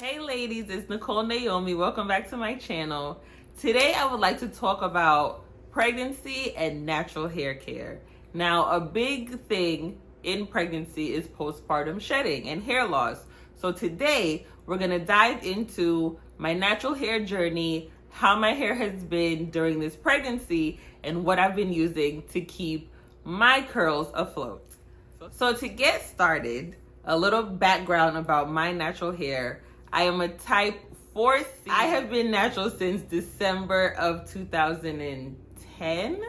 Hey ladies, it's Nicole Naomi. Welcome back to my channel. Today I would like to talk about pregnancy and natural hair care. Now, a big thing in pregnancy is postpartum shedding and hair loss. So today we're going to dive into my natural hair journey, how my hair has been during this pregnancy, and what I've been using to keep my curls afloat. So to get started, a little background about my natural hair. I am a type 4C. I have been natural since December of 2010.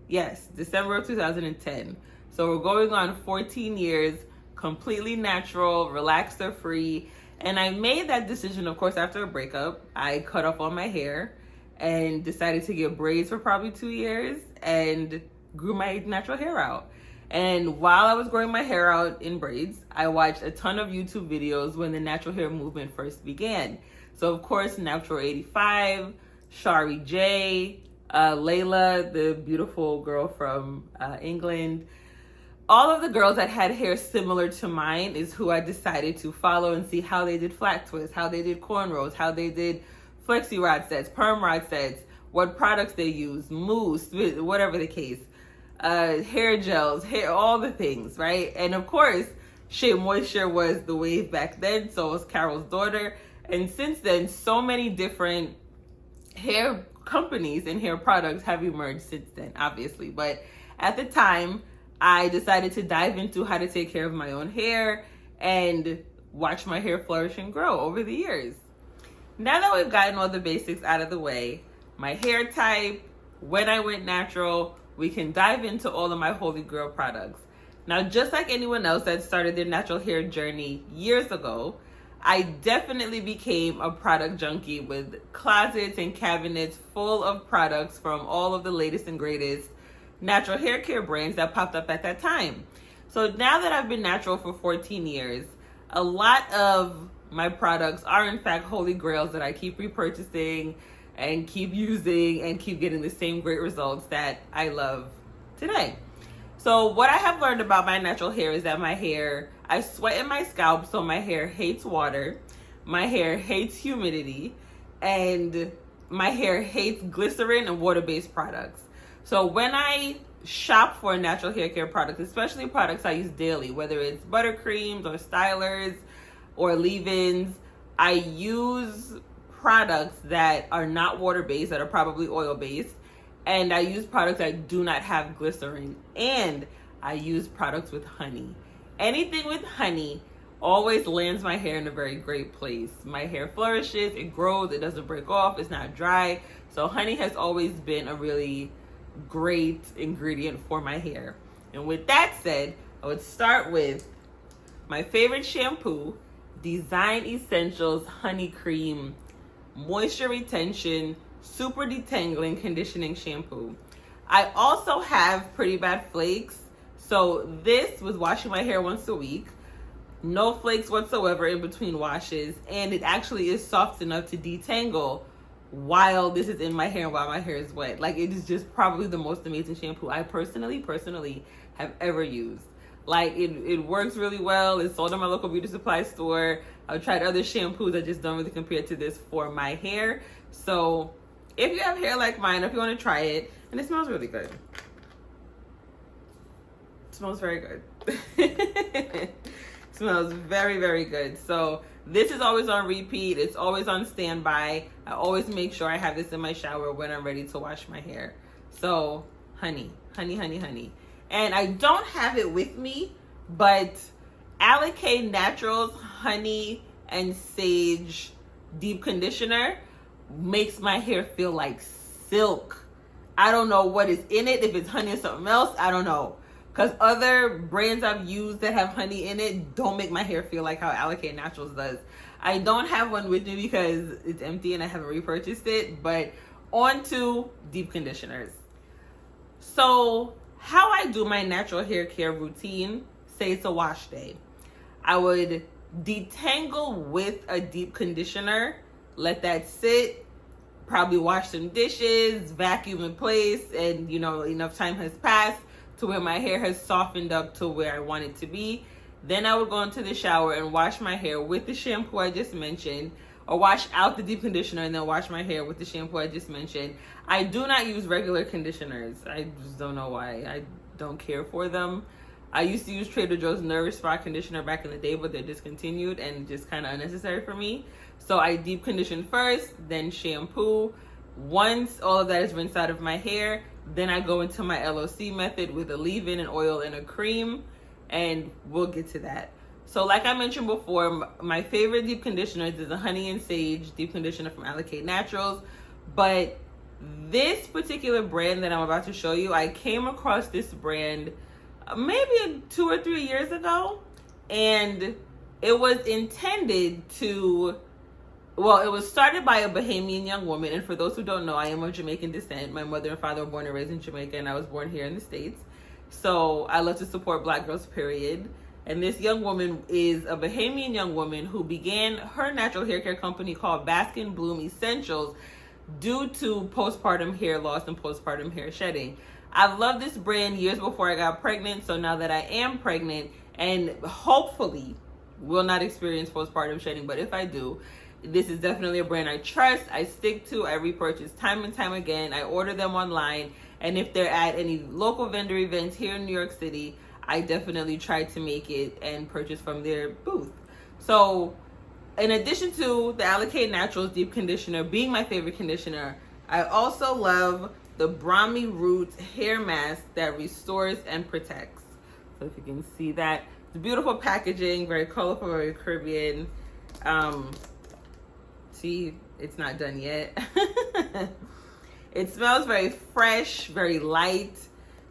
Yes, December of 2010. So we're going on 14 years, completely natural, relaxer free. And I made that decision, of course, after a breakup. I cut off all my hair and decided to get braids for probably 2 years and grew my natural hair out. And while I was growing my hair out in braids, I watched a ton of YouTube videos when the natural hair movement first began. So of course, Natural 85, Shari J, Layla, the beautiful girl from England. All of the girls that had hair similar to mine is who I decided to follow and see how they did flat twists, how they did cornrows, how they did flexi rod sets, perm rod sets, what products they used, mousse, whatever the case. Hair gels, all the things, right? And of course, Shea Moisture was the wave back then, so was Carol's Daughter. And since then, so many different hair companies and hair products have emerged since then, obviously. But at the time, I decided to dive into how to take care of my own hair and watch my hair flourish and grow over the years. Now that we've gotten all the basics out of the way, my hair type, when I went natural, we can dive into all of my Holy Grail products. Now, just like anyone else that started their natural hair journey years ago, I definitely became a product junkie with closets and cabinets full of products from all of the latest and greatest natural hair care brands that popped up at that time. So now that I've been natural for 14 years, a lot of my products are in fact Holy Grails that I keep repurchasing and keep using and keep getting the same great results that I love today. So what I have learned about my natural hair is that my hair, I sweat in my scalp, so my hair hates water, my hair hates humidity, and my hair hates glycerin and water-based products. So when I shop for natural hair care products, especially products I use daily, whether it's buttercreams or stylers or leave-ins, I use products that are not water-based, that are probably oil-based, and I use products that do not have glycerin, and I use products with honey. Anything with honey always lands my hair in a very great place. My hair flourishes, it grows, it doesn't break off, it's not dry. So honey has always been a really great ingredient for my hair. And with that said, I would start with my favorite shampoo, Design Essentials Honey Cream Moisture Retention Super Detangling Conditioning Shampoo. I also have Pretty Bad Flakes. So this was washing my hair once a week. No flakes whatsoever in between washes. And it actually is soft enough to detangle while this is in my hair, while my hair is wet. Like, it is just probably the most amazing shampoo I personally have ever used. Like, it works really well. It's sold at my local beauty supply store. I've tried other shampoos that just don't really compare to this for my hair. So if you have hair like mine, if you want to try it, and it smells really good. It smells very good. It smells very, very good. So this is always on repeat. It's always on standby. I always make sure I have this in my shower when I'm ready to wash my hair. So honey, honey, honey, honey. And I don't have it with me, but Alikay Naturals Honey and Sage Deep Conditioner makes my hair feel like silk. I don't know what is in it, if it's honey or something else, I don't know. Because other brands I've used that have honey in it don't make my hair feel like how Alikay Naturals does. I don't have one with me because it's empty and I haven't repurchased it, but on to deep conditioners. So how I do my natural hair care routine, say it's a wash day. I would detangle with a deep conditioner, let that sit, probably wash some dishes, vacuum in place, and enough time has passed to where my hair has softened up to where I want it to be. Then I would go into the shower and wash my hair with the shampoo I just mentioned, or wash out the deep conditioner and then wash my hair with the shampoo I just mentioned. I do not use regular conditioners. I just don't know why. I don't care for them. I used to use Trader Joe's Nourish Spot conditioner back in the day, but they're discontinued and just kind of unnecessary for me. So I deep condition first, then shampoo. Once all of that is rinsed out of my hair, then I go into my LOC method with a leave-in, an oil, and a cream, and we'll get to that. So like I mentioned before, my favorite deep conditioners is a Honey and Sage deep conditioner from Allocate Naturals. But this particular brand that I'm about to show you, I came across this brand maybe 2 or 3 years ago, and it was intended to, well, it was started by a Bahamian young woman. And for those who don't know, I am of Jamaican descent. My mother and father were born and raised in Jamaica, and I was born here in the States. So I love to support Black girls, period. And this young woman is a Bahamian young woman who began her natural hair care company called Baskin Bloom Essentials due to postpartum hair loss and postpartum hair shedding. I've loved this brand years before I got pregnant, so now that I am pregnant and hopefully will not experience postpartum shedding, but if I do, this is definitely a brand I trust, I stick to, I repurchase time and time again. I order them online, and if they're at any local vendor events here in New York City, I definitely try to make it and purchase from their booth. So in addition to the Allocate Naturals deep conditioner being my favorite conditioner, I also love the Brahmi Roots hair mask that restores and protects. So if you can see that, it's beautiful packaging, very colorful, very Caribbean. See, it's not done yet. It smells very fresh, very light.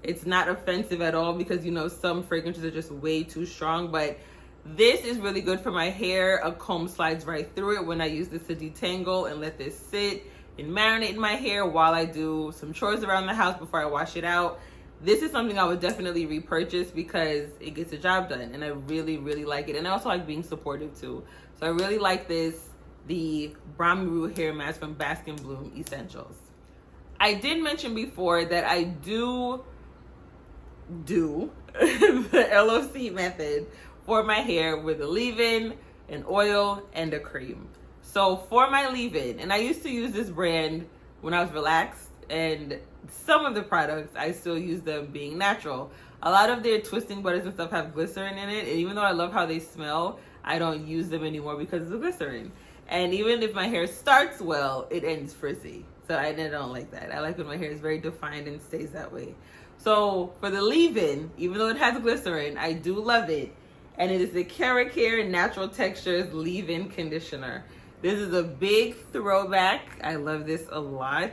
It's not offensive at all because, you know, some fragrances are just way too strong, but this is really good for my hair. A comb slides right through it when I use this to detangle and let this sit and marinate in my hair while I do some chores around the house before I wash it out. This is something I would definitely repurchase because it gets the job done, and I really, really like it. And I also like being supportive too. So I really like this, the Brahmi Root hair mask from Baskin Bloom Essentials. I did mention before that I do the LOC method for my hair with a leave-in, an oil, and a cream. So for my leave-in, and I used to use this brand when I was relaxed, and some of the products I still use them being natural. A lot of their twisting butters and stuff have glycerin in it, and even though I love how they smell, I don't use them anymore because of the glycerin. And even if my hair starts well, it ends frizzy. So I don't like that. I like when my hair is very defined and stays that way. So for the leave-in, even though it has glycerin, I do love it. And it is the Care Natural Textures leave-in conditioner. This is a big throwback. I love this a lot.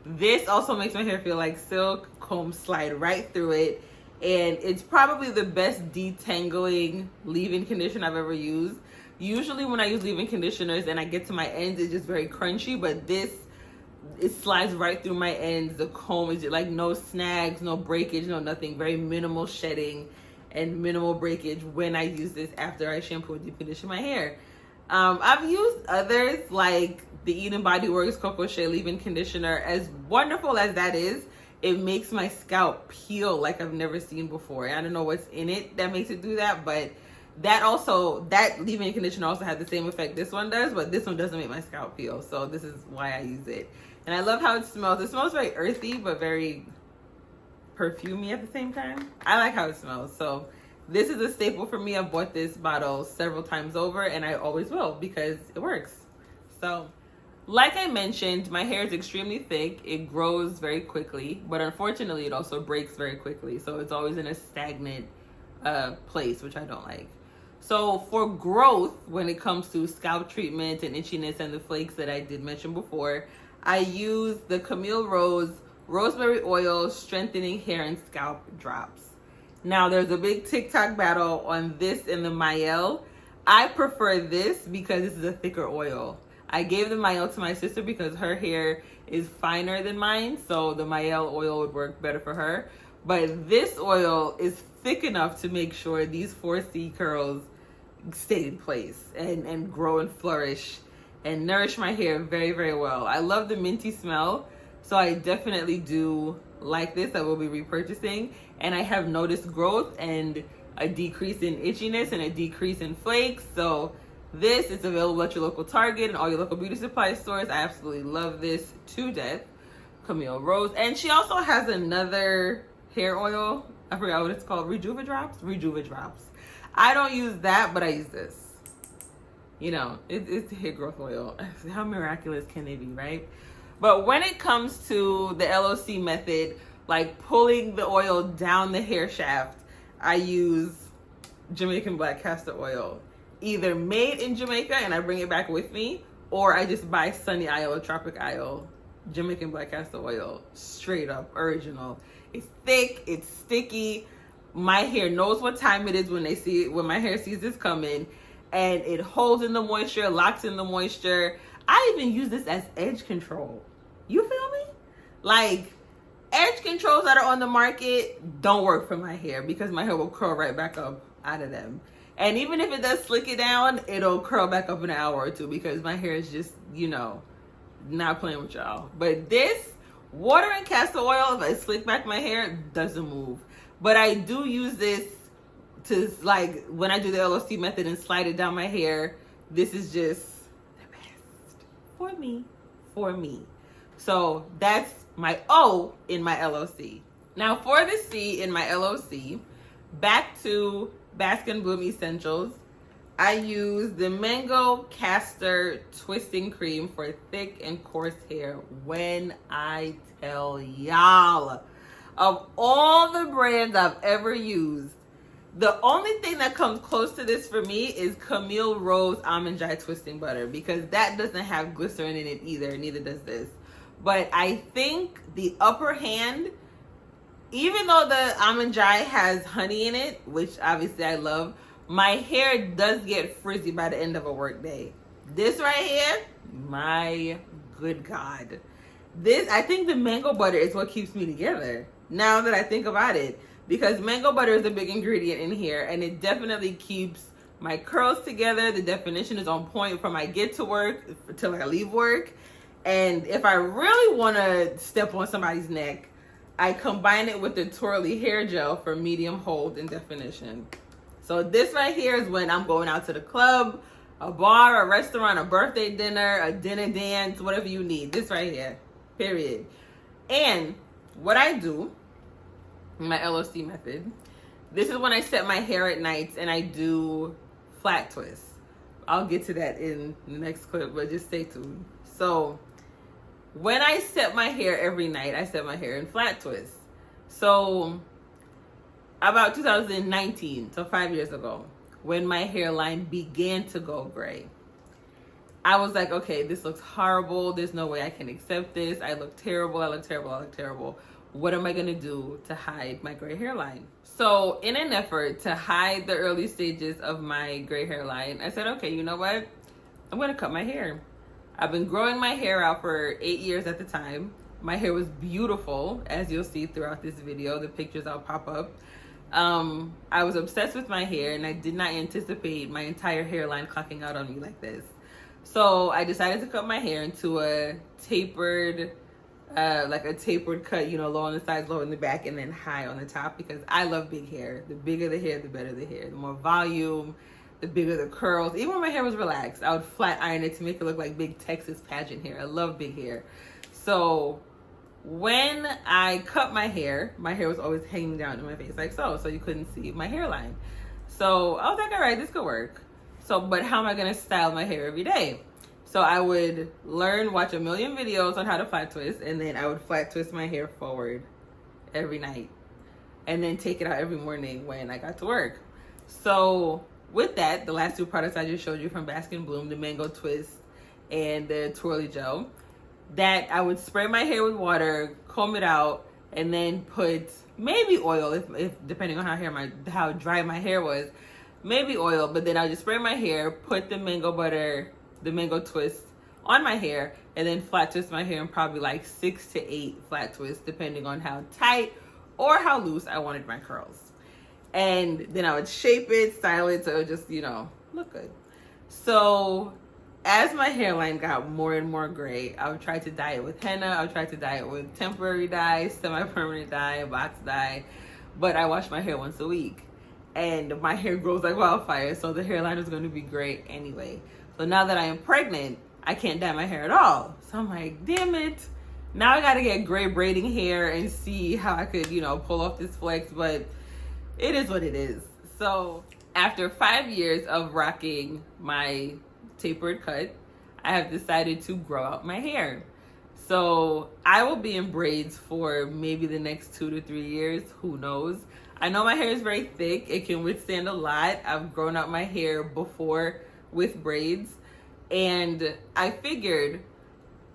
This also makes my hair feel like silk. Comb slide right through it. And it's probably the best detangling leave-in conditioner I've ever used. Usually when I use leave-in conditioners and I get to my ends, it's just very crunchy, but this, it slides right through my ends. The comb is like no snags, no breakage, no nothing. Very minimal shedding and minimal breakage when I use this after I shampoo and deep condition my hair. I've used others like the Eden Body Works Cocoa Shea leave-in conditioner. As wonderful as that is, it makes my scalp peel like I've never seen before. I don't know what's in it that makes it do that, but that leave-in conditioner also has the same effect this one does, but this one doesn't make my scalp peel. So this is why I use it. And I love how it smells. It smells very earthy, but very perfumey at the same time. I like how it smells. So this is a staple for me. I've bought this bottle several times over, and I always will because it works. So like I mentioned, my hair is extremely thick. It grows very quickly, but unfortunately it also breaks very quickly. So it's always in a stagnant place, which I don't like. So for growth, when it comes to scalp treatment and itchiness and the flakes that I did mention before, I use the Camille Rose Rosemary Oil Strengthening Hair and Scalp Drops. Now there's a big TikTok battle on this and the Mael. I prefer this because this is a thicker oil. I gave the Mael to my sister because her hair is finer than mine, so the Mael oil would work better for her. But this oil is thick enough to make sure these 4C curls stay in place and grow and flourish and nourish my hair very, very well. I love the minty smell, so I definitely do like this. I will be repurchasing, and I have noticed growth and a decrease in itchiness and a decrease in flakes. So this is available at your local Target and all your local beauty supply stores. I absolutely love this to death. Camille Rose. And she also has another hair oil. I forgot what it's called. Rejuva-Drops. I don't use that, but I use this. You know, it's hair growth oil. How miraculous can it be, right? But when it comes to the LOC method, like pulling the oil down the hair shaft, I use Jamaican black castor oil. Either made in Jamaica and I bring it back with me, or I just buy Sunny Isle or Tropic Isle Jamaican black castor oil, straight up original. It's thick, it's sticky. My hair knows what time it is when they see it, when my hair sees this coming, and it holds in the moisture, locks in the moisture. I even use this as edge control. You feel me? Like, edge controls that are on the market don't work for my hair because my hair will curl right back up out of them. And even if it does slick it down, it'll curl back up in an hour or two because my hair is just, you know, not playing with y'all. But this water and castor oil, if I slick back my hair, doesn't move. But I do use this to, like, when I do the LOC method and slide it down my hair, this is just the best for me. So that's my O in my LOC. Now for the C in my LOC, back to Baskin Bloom Essentials, I use the Mango Castor Twisting Cream for thick and coarse hair. When I tell y'all, of all the brands I've ever used, the only thing that comes close to this for me is Camille Rose Almond Joy Twisting Butter, because that doesn't have glycerin in it either, neither does this. But I think the upper hand, even though the Almond Joy has honey in it, which obviously I love, my hair does get frizzy by the end of a work day. This right here, my good God. This, I think the mango butter is what keeps me together, now that I think about it. Because mango butter is a big ingredient in here, and it definitely keeps my curls together. The definition is on point from I get to work till I leave work. And if I really want to step on somebody's neck, I combine it with the Twirly hair gel for medium hold and definition. So this right here is when I'm going out to the club, a bar, a restaurant, a birthday dinner, a dinner dance, whatever you need. This right here, period. And what I do, my LOC method, this is when I set my hair at nights and I do flat twists. I'll get to that in the next clip, but just stay tuned. So when I set my hair every night, I set my hair in flat twists. So about 2019, so 5 years ago, when my hairline began to go gray, I was like, okay, this looks horrible. There's no way I can accept this. I look terrible. What am I gonna do to hide my gray hairline? So in an effort to hide the early stages of my gray hairline, I said, okay, you know what? I'm gonna cut my hair. I've been growing my hair out for 8 years at the time. My hair was beautiful, as you'll see throughout this video. The pictures I'll pop up. I was obsessed with my hair, and I did not anticipate my entire hairline clocking out on me like this. So I decided to cut my hair into a tapered, like a tapered cut, you know, low on the sides, low in the back, and then high on the top, because I love big hair. The bigger the hair, the better the hair. The more volume, the bigger the curls. Even when my hair was relaxed, I would flat iron it to make it look like big Texas pageant hair. I love big hair. So when I cut my hair was always hanging down to my face like so you couldn't see my hairline. So I was like, all right, this could work. So, but how am I gonna style my hair every day? So I would watch a million videos on how to flat twist, and then I would flat twist my hair forward every night, and then take it out every morning when I got to work. So with that, the last two products I just showed you from Baskin Bloom, the Mango Twist and the Twirly Gel, that I would spray my hair with water, comb it out, and then put maybe oil, if depending on how dry my hair was, maybe oil, but then I would just spray my hair, put the mango butter, the mango twist on my hair, and then flat twist my hair in probably like 6 to 8 flat twists, depending on how tight or how loose I wanted my curls. And then I would shape it, style it, so it would just, you know, look good. So as my hairline got more and more gray, I would try to dye it with henna. I would try to dye it with temporary dye, semi-permanent dye, box dye. But I wash my hair once a week. and my hair grows like wildfire, so the hairline is going to be great anyway. So now that I am pregnant, I can't dye my hair at all. So I'm like, damn it. Now I gotta get gray braiding hair and see how I could, pull off this flex, but it is what it is. So after 5 years of rocking my tapered cut, I have decided to grow out my hair. So I will be in braids for maybe the next 2 to 3 years, who knows. I know my hair is very thick, it can withstand a lot. I've grown out my hair before with braids, and I figured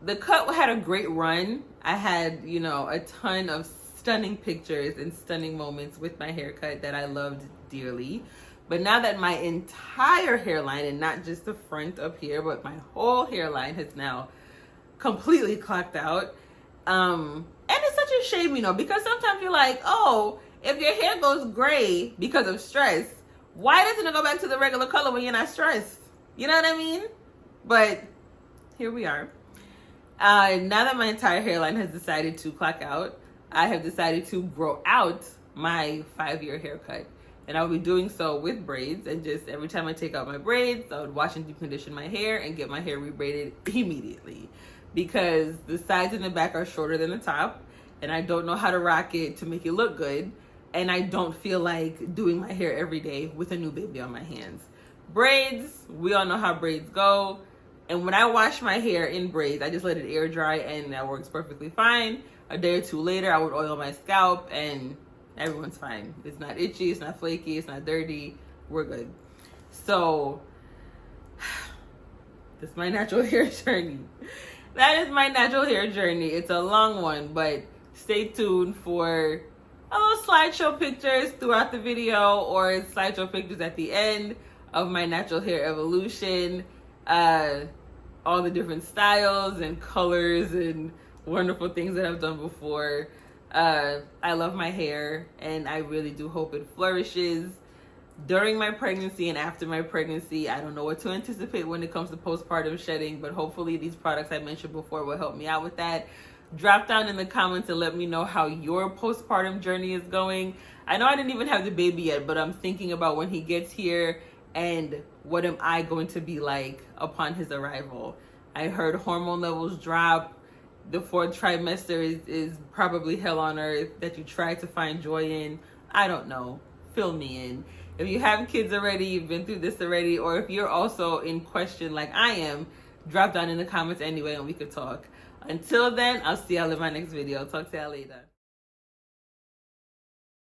the cut had a great run. I had, a ton of stunning pictures and stunning moments with my haircut that I loved dearly. But now that my entire hairline, and not just the front up here, but my whole hairline has now completely clocked out. And it's such a shame, because sometimes you're like, oh, if your hair goes gray because of stress, why doesn't it go back to the regular color when you're not stressed? You know what I mean? But here we are. Now that my entire hairline has decided to clock out, I have decided to grow out my 5-year haircut. And I'll be doing so with braids, and just every time I take out my braids, I would wash and deep condition my hair and get my hair rebraided immediately, because the sides and the back are shorter than the top, and I don't know how to rock it to make it look good, and I don't feel like doing my hair every day with a new baby on my hands. Braids, we all know how braids go. And when I wash my hair in braids, I just let it air dry, and that works perfectly fine. A day or two later, I would oil my scalp, and everyone's fine. It's not itchy, it's not flaky, it's not dirty. We're good. So that's my natural hair journey. That is my natural hair journey. It's a long one, but stay tuned for a little slideshow pictures throughout the video, or slideshow pictures at the end of my natural hair evolution. All the different styles and colors and wonderful things that I've done before. I love my hair, and I really do hope it flourishes during my pregnancy and after my pregnancy. I don't know what to anticipate when it comes to postpartum shedding, but hopefully these products I mentioned before will help me out with that. Drop down in the comments and let me know how your postpartum journey is going. I know I didn't even have the baby yet, but I'm thinking about when he gets here, and what am I going to be like upon his arrival. I heard hormone levels drop. The 4th trimester is probably hell on earth that you try to find joy in. I don't know. Fill me in. If you have kids already, you've been through this already, or if you're also in question like I am, drop down in the comments anyway and we could talk. Until then, I'll see y'all in my next video. Talk to y'all later.